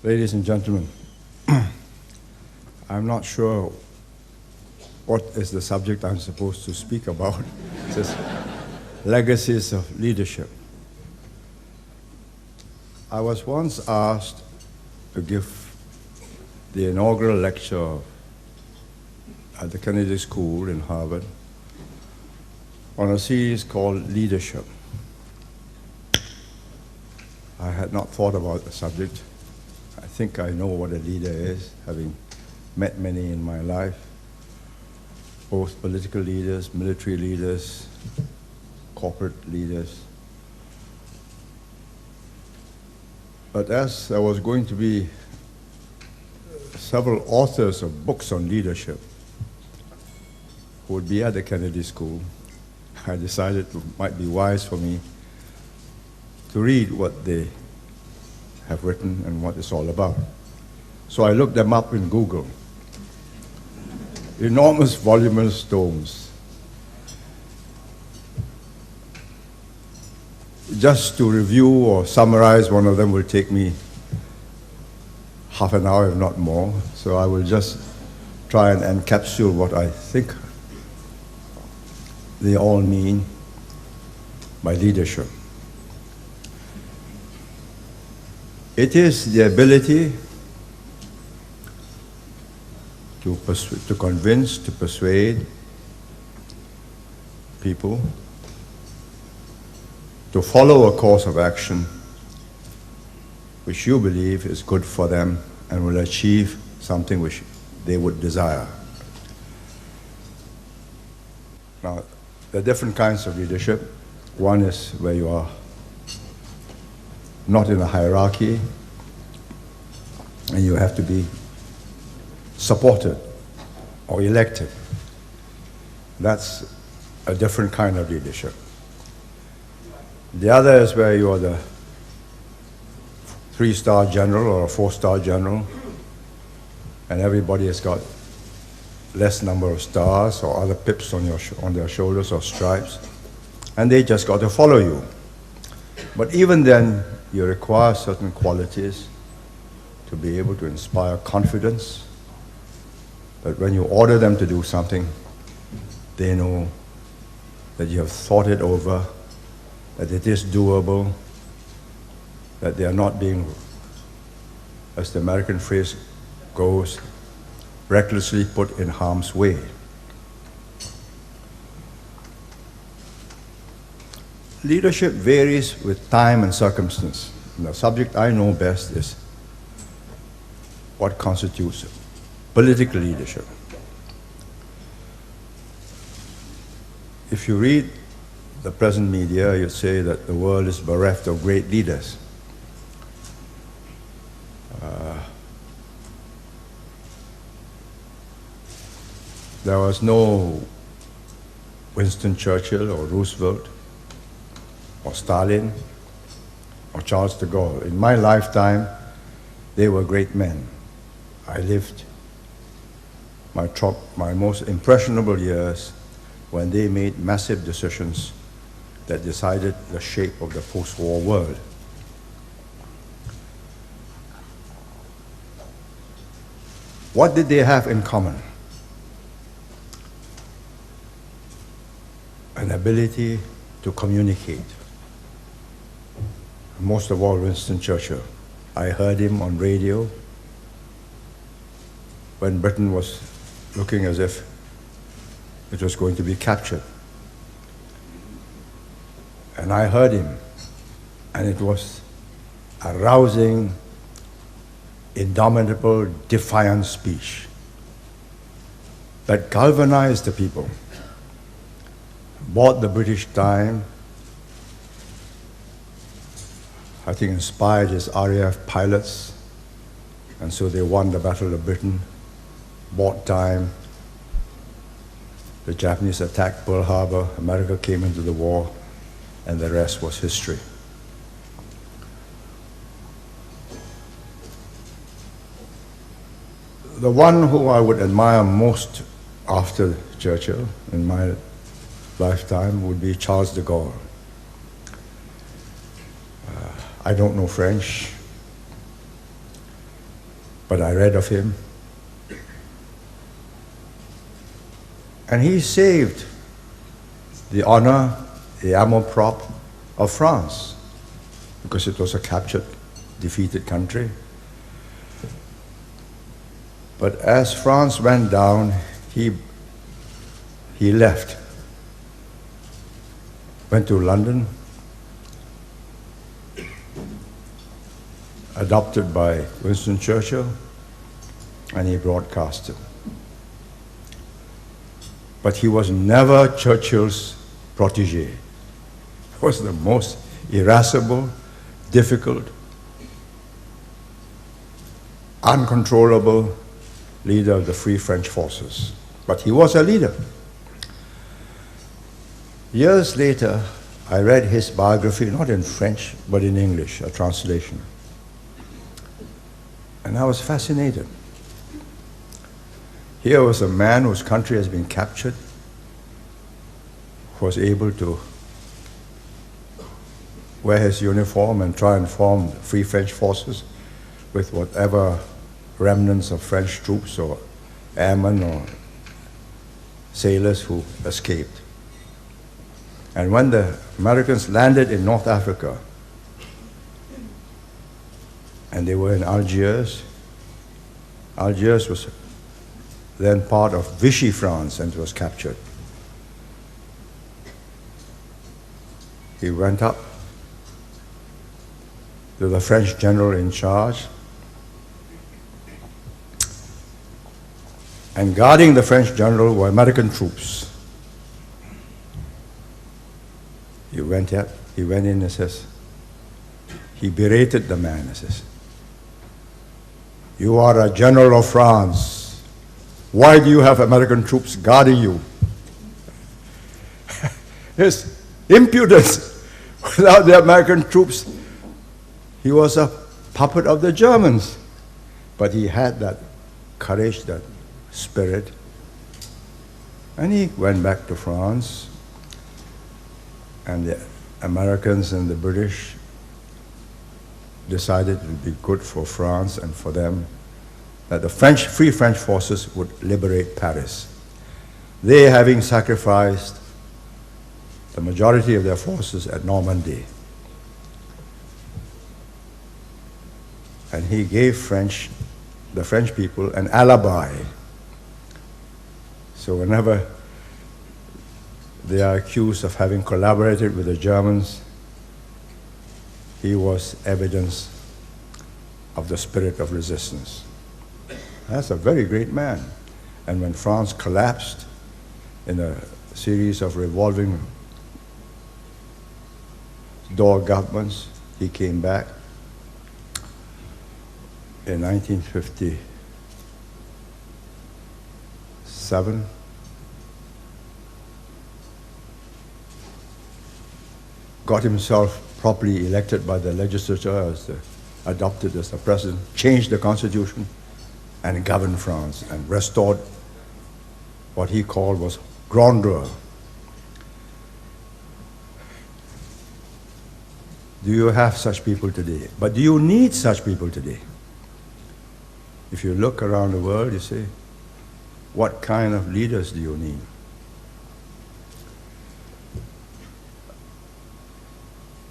Ladies and gentlemen, I'm not sure what is the subject I'm supposed to speak about. It says legacies of leadership. I was once asked to give the inaugural lecture at the Kennedy School in Harvard on a series called Leadership. I had not thought about the subject. I think I know what a leader is, having met many in my life, both political leaders, military leaders, corporate leaders. But as there was going to be several authors of books on leadership who would be at the Kennedy School, I decided it might be wise for me to read what they have written and what it's all about. So I looked them up in Google. Enormous voluminous tomes. Just to review or summarize one of them will take me half an hour, if not more. So I will just try and encapsulate what I think they all mean by leadership. It is the ability to convince, to persuade people to follow a course of action which you believe is good for them and will achieve something which they would desire. Now, there are different kinds of leadership. One is where you are not in a hierarchy, and you have to be supported or elected. That's a different kind of leadership. The other is where you are the 3-star general or a 4-star general, and everybody has got less number of stars or other pips on their shoulders or stripes, and they just got to follow you. But even then, you require certain qualities to be able to inspire confidence that when you order them to do something, they know that you have thought it over, that it is doable, that they are not being, as the American phrase goes, recklessly put in harm's way. Leadership varies with time and circumstance. And the subject I know best is what constitutes political leadership. If you read the present media, you'd say that the world is bereft of great leaders. There was no Winston Churchill or Roosevelt or Stalin or Charles de Gaulle. In my lifetime, they were great men. I lived my most impressionable years when they made massive decisions that decided the shape of the post-war world. What did they have in common? An ability to communicate. Most of all, Winston Churchill. I heard him on radio when Britain was looking as if it was going to be captured. And I heard him, and it was a rousing, indomitable, defiant speech that galvanized the people, bought the British time, I think inspired his RAF pilots, and so they won the Battle of Britain, bought time. The Japanese attacked Pearl Harbor, America came into the war, and the rest was history. The one who I would admire most after Churchill in my lifetime would be Charles de Gaulle. I don't know French. but I read of him. And he saved the honor, the amour-propre of France, because it was a captured, defeated country. But as France went down, he left, went to London, adopted by Winston Churchill, and he broadcasted. But he was never Churchill's protege. He was the most irascible, difficult, uncontrollable leader of the Free French forces. But he was a leader. Years later, I read his biography, not in French, but in English, a translation. And I was fascinated. Here was a man whose country has been captured, who was able to wear his uniform and try and form the Free French forces with whatever remnants of French troops or airmen or sailors who escaped. And when the Americans landed in North Africa, and they were in Algiers, Algiers was then part of Vichy France and was captured. He went up to the French general in charge, and guarding the French general were American troops. He went in and says, he berated the man and says, "You are a general of France. Why do you have American troops guarding you?" His impudence. Without the American troops, he was a puppet of the Germans. But he had that courage, that spirit. And he went back to France. And the Americans and the British decided it would be good for France and for them that the Free French forces would liberate Paris. They having sacrificed the majority of their forces at Normandy. And he gave the French people an alibi. So whenever they are accused of having collaborated with the Germans, he was evidence of the spirit of resistance. That's a very great man. And when France collapsed in a series of revolving door governments, he came back in 1957. Got himself properly elected by the legislature, adopted as the president, changed the constitution, and governed France and restored what he called was grandeur. Do you have such people today? But do you need such people today? If you look around the world, you say, what kind of leaders do you need?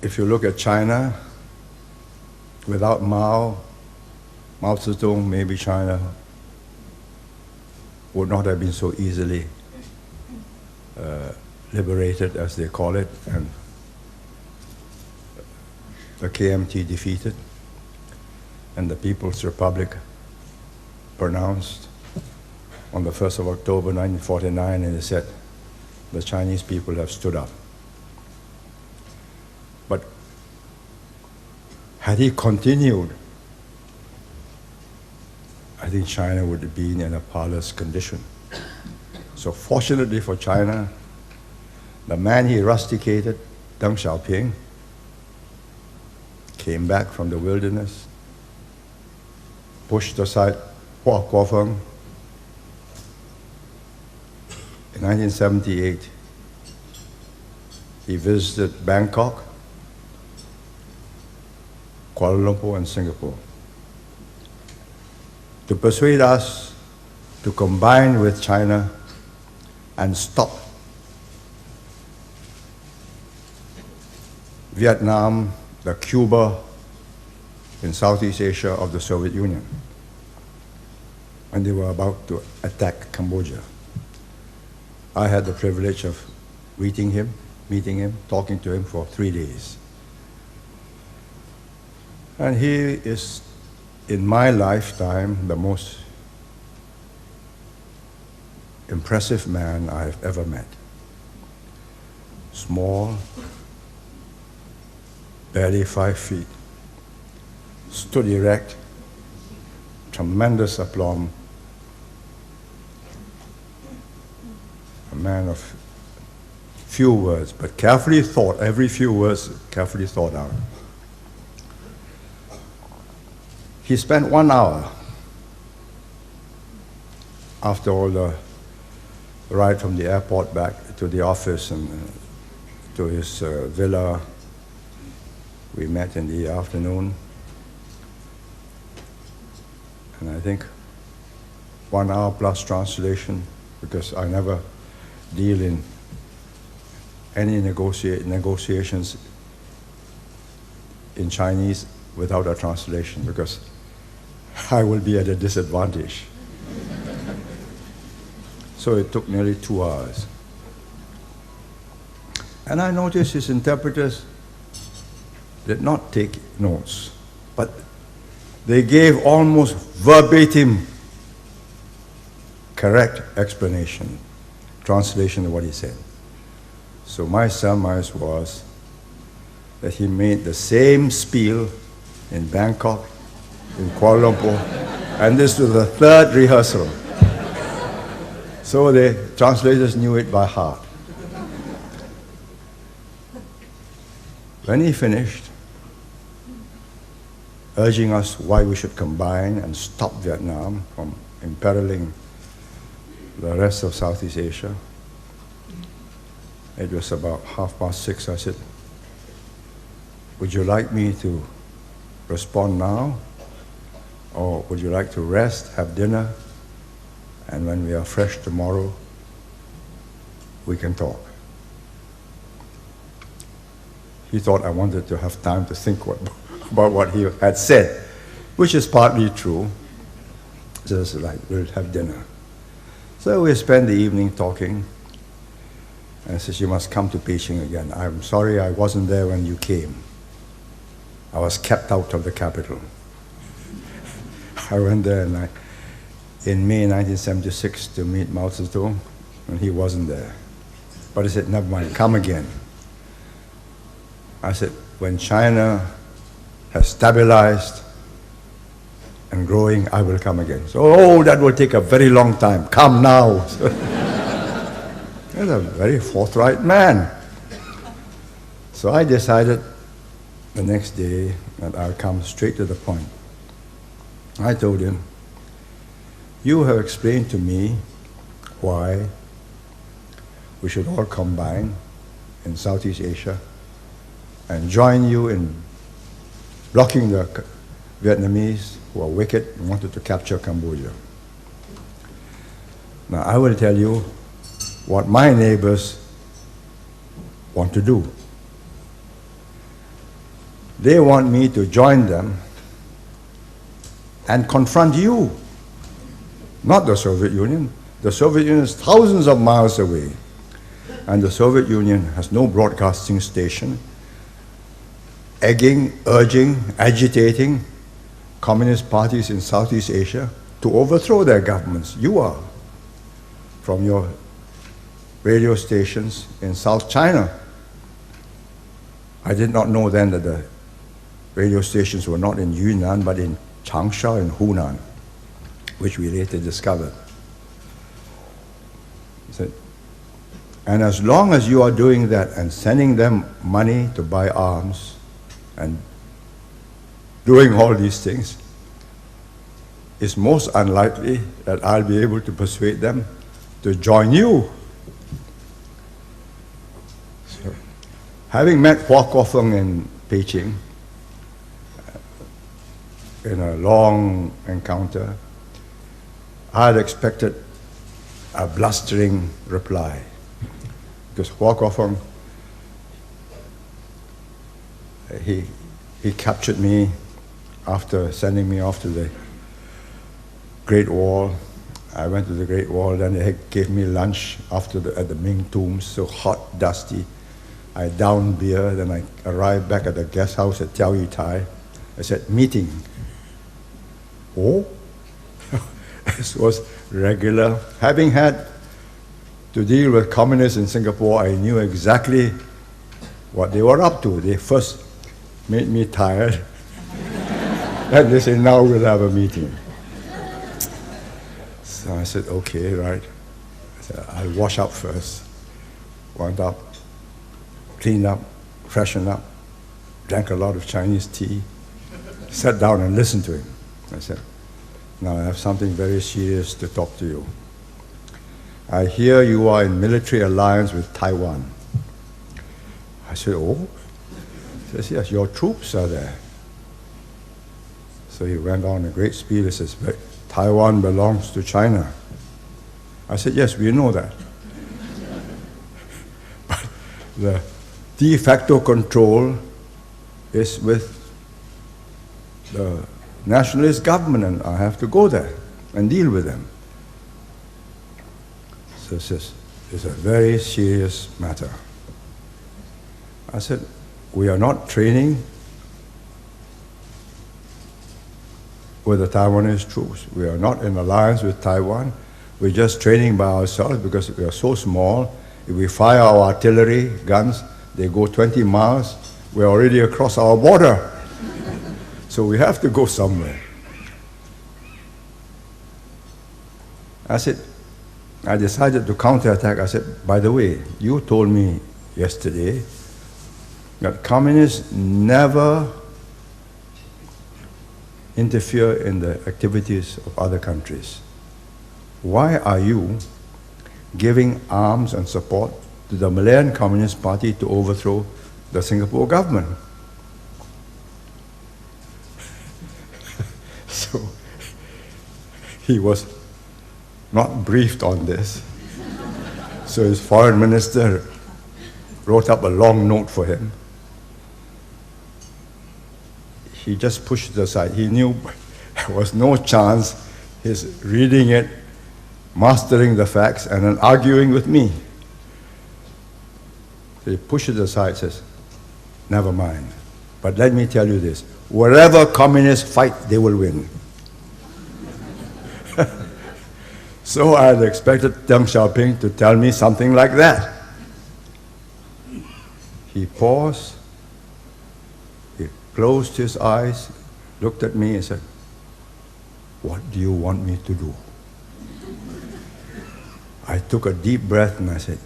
If you look at China, without Mao Zedong, maybe China would not have been so easily liberated, as they call it, and the KMT defeated, and the People's Republic pronounced on the 1st of October 1949, and they said, the Chinese people have stood up. But had he continued, I think China would have been in a parlous condition. So fortunately for China, the man he rusticated, Deng Xiaoping, came back from the wilderness, pushed aside Hua Guofeng. In 1978, he visited Bangkok, Kuala Lumpur, and Singapore. to persuade us to combine with China and stop Vietnam, the Cuba in Southeast Asia of the Soviet Union, when they were about to attack Cambodia. I had the privilege of meeting him, talking to him for 3 days. And he is, in my lifetime, the most impressive man I have ever met. Small, barely 5 feet, stood erect, tremendous aplomb, a man of few words, but carefully thought, every few words carefully thought out. He spent 1 hour after all the ride from the airport back to the office and to his villa. We met in the afternoon, and I think 1 hour plus translation, because I never deal in any negotiations in Chinese without a translation, because I will be at a disadvantage. So it took nearly 2 hours. And I noticed his interpreters did not take notes, but they gave almost verbatim correct explanation, translation of what he said. So my surmise was that he made the same spiel in Bangkok, in Kuala Lumpur, and this was the 3rd rehearsal. So the translators knew it by heart. When he finished, urging us why we should combine and stop Vietnam from imperiling the rest of Southeast Asia, it was about 6:30. I said, would you like me to respond now? Or would you like to rest, have dinner, and when we are fresh tomorrow, we can talk? He thought I wanted to have time to think about what he had said, which is partly true. Just like, we'll have dinner. So we spent the evening talking, and I said, you must come to Beijing again. I'm sorry I wasn't there when you came. I was kept out of the capital. I went there in May 1976 to meet Mao Zedong, and he wasn't there. But he said, never mind, come again. I said, when China has stabilized and growing, I will come again. So, oh, that will take a very long time. Come now. He's a very forthright man. So I decided the next day that I'll come straight to the point. I told him, you have explained to me why we should all combine in Southeast Asia and join you in blocking the Vietnamese who are wicked and wanted to capture Cambodia. Now I will tell you what my neighbors want to do. They want me to join them and confront you, not the Soviet Union. The Soviet Union is thousands of miles away, and the Soviet Union has no broadcasting station, egging, urging, agitating communist parties in Southeast Asia to overthrow their governments. You are, from your radio stations in South China. I did not know then that the radio stations were not in Yunnan, but in Changsha and Hunan, which we later discovered. He said, and as long as you are doing that and sending them money to buy arms and doing all these things, it's most unlikely that I'll be able to persuade them to join you. So, having met Hua Kofeng in Beijing in a long encounter, I had expected a blustering reply. Because Hua Kofeng, he captured me after sending me off to the Great Wall. I went to the Great Wall, then they gave me lunch at the Ming tombs, so hot, dusty. I downed beer, then I arrived back at the guest house at Tiao Yi Tai. I said, meeting. Oh? This was regular. Having had to deal with communists in Singapore, I knew exactly what they were up to. They first made me tired, and they said, now we'll have a meeting. So I said, okay, right. I said, I'll wash up first. Went up, cleaned up, freshened up, drank a lot of Chinese tea, sat down and listened to him. I said, now I have something very serious to talk to you. I hear you are in military alliance with Taiwan. I said, oh? He says, yes, your troops are there. So he went on a great speech. He says, Taiwan belongs to China. I said, yes, we know that. But the de facto control is with the nationalist government, and I have to go there and deal with them. So it's a very serious matter. I said, we are not training with the Taiwanese troops. We are not in alliance with Taiwan. We're just training by ourselves because we are so small. If we fire our artillery guns, they go 20 miles. We're already across our border. So we have to go somewhere. I said, I decided to counterattack. I said, by the way, you told me yesterday that communists never interfere in the activities of other countries. Why are you giving arms and support to the Malayan Communist Party to overthrow the Singapore government? So he was not briefed on this. So his foreign minister wrote up a long note for him. He just pushed it aside. He knew there was no chance his reading it, mastering the facts, and then arguing with me. So he pushed it aside, says, never mind. But let me tell you this, wherever communists fight, they will win. So I had expected Deng Xiaoping to tell me something like that. He paused, he closed his eyes, looked at me and said, what do you want me to do? I took a deep breath and I said,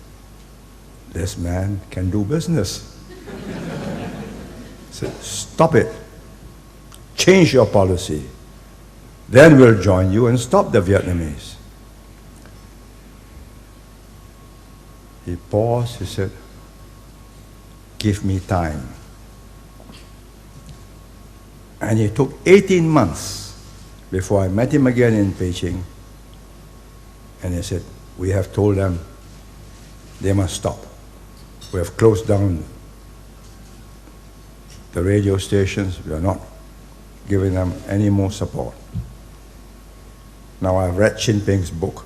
this man can do business. I said, stop it. Change your policy. Then we'll join you and stop the Vietnamese. He paused, he said, give me time. And it took 18 months before I met him again in Beijing. And he said, we have told them they must stop. We have closed down the radio stations. We are not giving them any more support. Now I've read Jinping's book.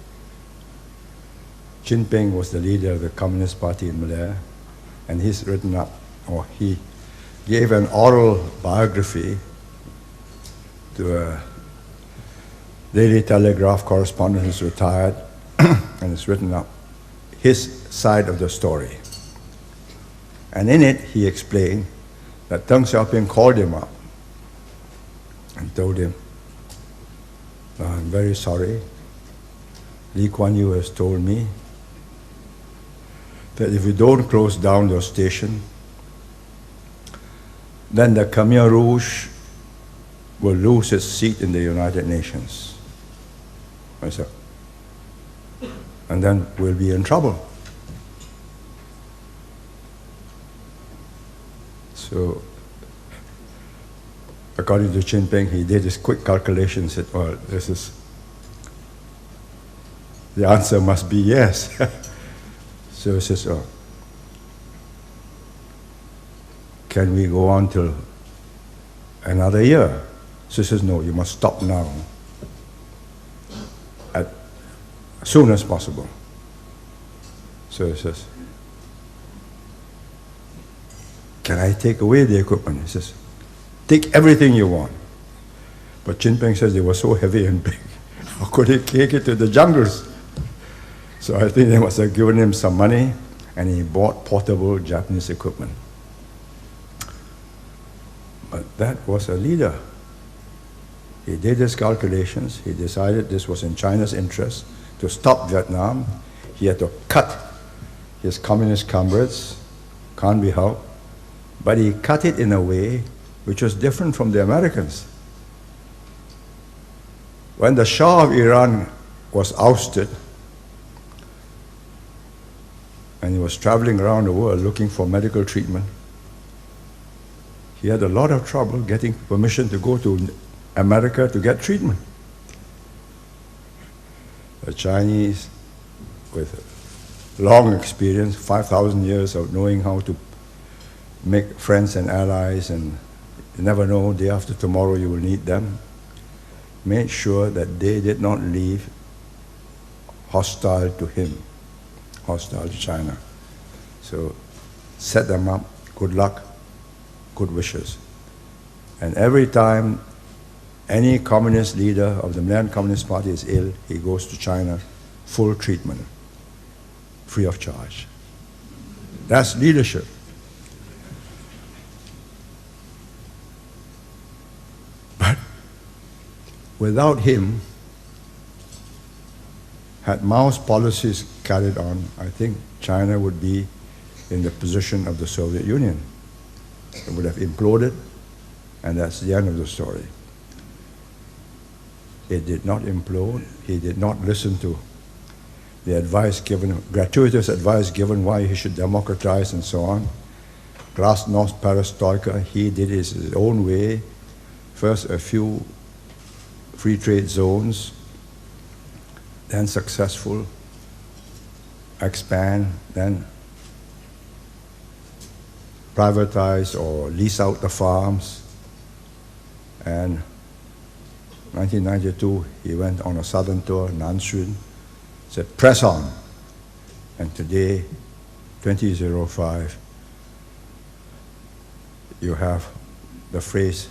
Jinping was the leader of the Communist Party in Malaya, and he's written up, or he gave an oral biography to a Daily Telegraph correspondent who's retired, and it's written up his side of the story. And in it, he explained that Deng Xiaoping called him up and told him, I'm very sorry. Lee Kuan Yew has told me that if you don't close down your station, then the Khmer Rouge will lose its seat in the United Nations. I said, and then we'll be in trouble. So, according to Jinping, he did his quick calculation and said, well, this is The answer must be yes. So he says, oh, can we go on till another year? So he says, no, you must stop now, as soon as possible. So he says, can I take away the equipment? He says, take everything you want. But Jinping says they were so heavy and big. How could he take it to the jungles? So I think they must have given him some money, and he bought portable Japanese equipment. But that was a leader. He did his calculations. He decided this was in China's interest to stop Vietnam. He had to cut his communist comrades. Can't be helped. But he cut it in a way which was different from the Americans. When the Shah of Iran was ousted, and he was traveling around the world looking for medical treatment, he had a lot of trouble getting permission to go to America to get treatment. The Chinese, with long experience, 5,000 years of knowing how to make friends and allies, and you never know, day after tomorrow you will need them, made sure that they did not leave hostile to him, hostile to China. So set them up, good luck, good wishes. And every time any communist leader of the Malayan Communist Party is ill, he goes to China, full treatment, free of charge. That's leadership. But without him, had Mao's policies carried on, I think China would be in the position of the Soviet Union. It would have imploded, and that's the end of the story. It did not implode. He did not listen to the advice given, gratuitous advice given why he should democratize and so on. Glasnost perestroika, he did it his own way. First a few free trade zones, then successful, expand, then privatize or lease out the farms. And 1992, he went on a southern tour, Nanxun, said, press on. And today, 2005, you have the phrase,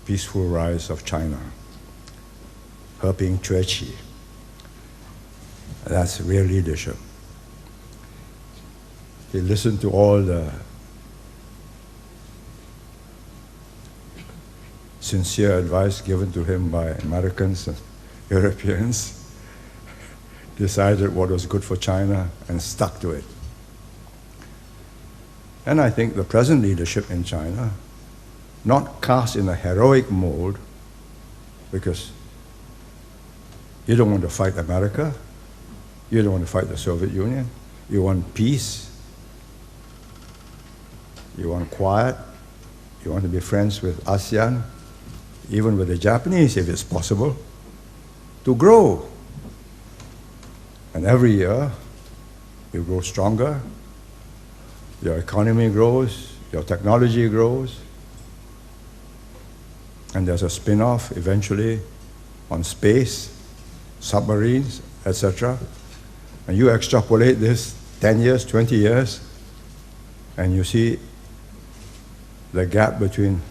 peaceful rise of China, 和平崛起. That's real leadership. He listened to all the sincere advice given to him by Americans and Europeans, decided what was good for China and stuck to it. And I think the present leadership in China, not cast in a heroic mold, because you don't want to fight America, you don't want to fight the Soviet Union, you want peace, you want quiet, you want to be friends with ASEAN, even with the Japanese if it's possible, to grow. And every year, you grow stronger, your economy grows, your technology grows, and there's a spin-off eventually on space, submarines, etc. And you extrapolate this 10 years, 20 years, and you see the gap between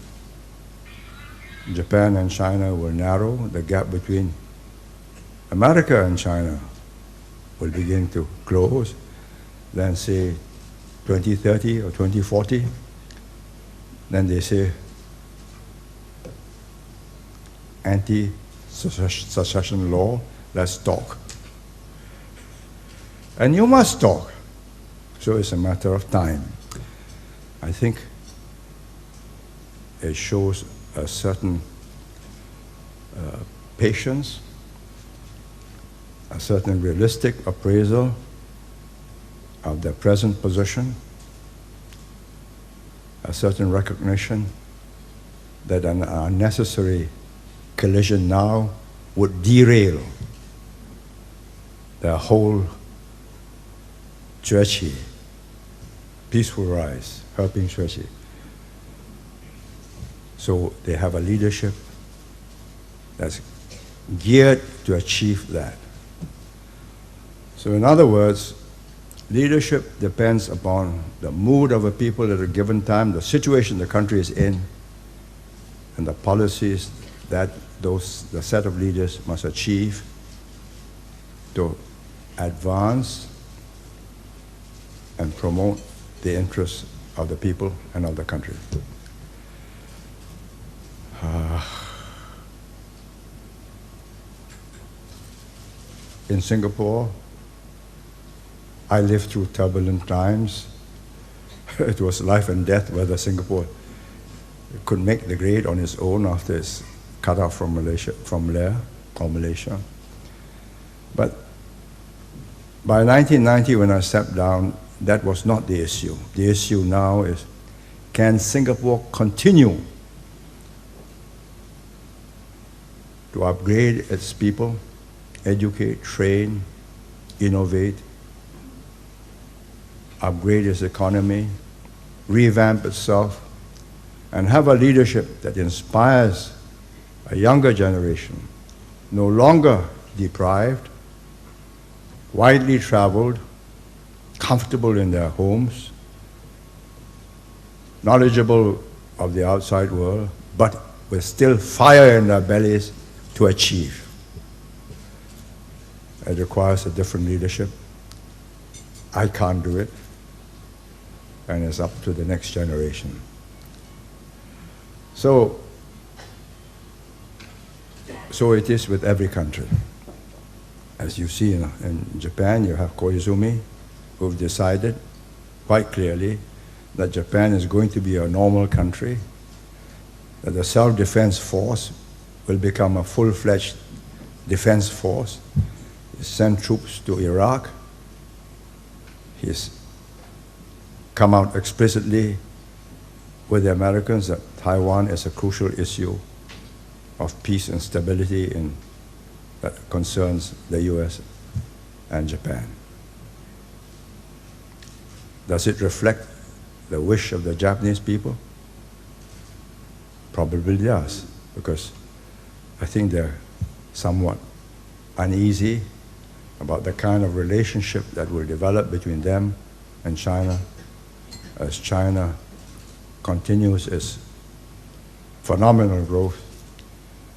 Japan and China will narrow, the gap between America and China will begin to close, then say 2030 or 2040, then they say anti-secession law, let's talk. And you must talk. So it's a matter of time. I think it shows a certain patience, a certain realistic appraisal of their present position, a certain recognition that an unnecessary collision now would derail the whole Churchy, peaceful rise, helping Churchy. So they have a leadership that's geared to achieve that. So in other words, leadership depends upon the mood of a people at a given time, the situation the country is in, and the policies that the set of leaders must achieve to advance and promote the interests of the people and of the country. In Singapore, I lived through turbulent times. It was life and death whether Singapore could make the grade on its own after it's cut off from Malaysia. But by 1990, when I stepped down, that was not the issue. The issue now is, can Singapore continue to upgrade its people, educate, train, innovate, upgrade its economy, revamp itself, and have a leadership that inspires a younger generation, no longer deprived, widely traveled, comfortable in their homes, knowledgeable of the outside world, but with still fire in their bellies to achieve. It requires a different leadership. I can't do it, and it's up to the next generation. So it is with every country. As you see in Japan, you have Koizumi, who've decided quite clearly that Japan is going to be a normal country, that the self-defense force will become a full-fledged defense force. He sent troops to Iraq. He's come out explicitly with the Americans that Taiwan is a crucial issue of peace and stability that concerns the US and Japan. Does it reflect the wish of the Japanese people? Probably does, because I think they're somewhat uneasy about the kind of relationship that will develop between them and China as China continues its phenomenal growth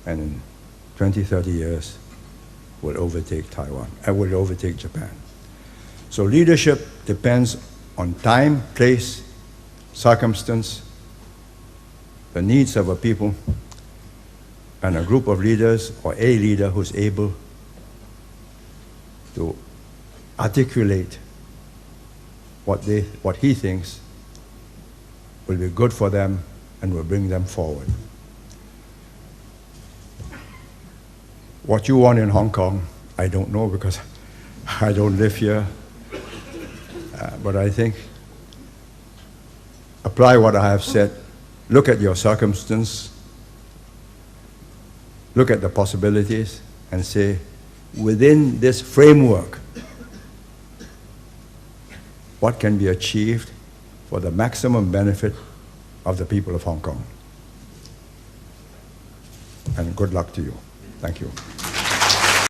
and in 20, 30 years will overtake Taiwan, will overtake Japan. So leadership depends on time, place, circumstance, the needs of a people, and a group of leaders or a leader who's able to articulate what he thinks will be good for them and will bring them forward. What you want in Hong Kong, I don't know because I don't live here. But I think apply what I have said. Look at your circumstance. Look at the possibilities and say, within this framework, what can be achieved for the maximum benefit of the people of Hong Kong? And good luck to you. Thank you.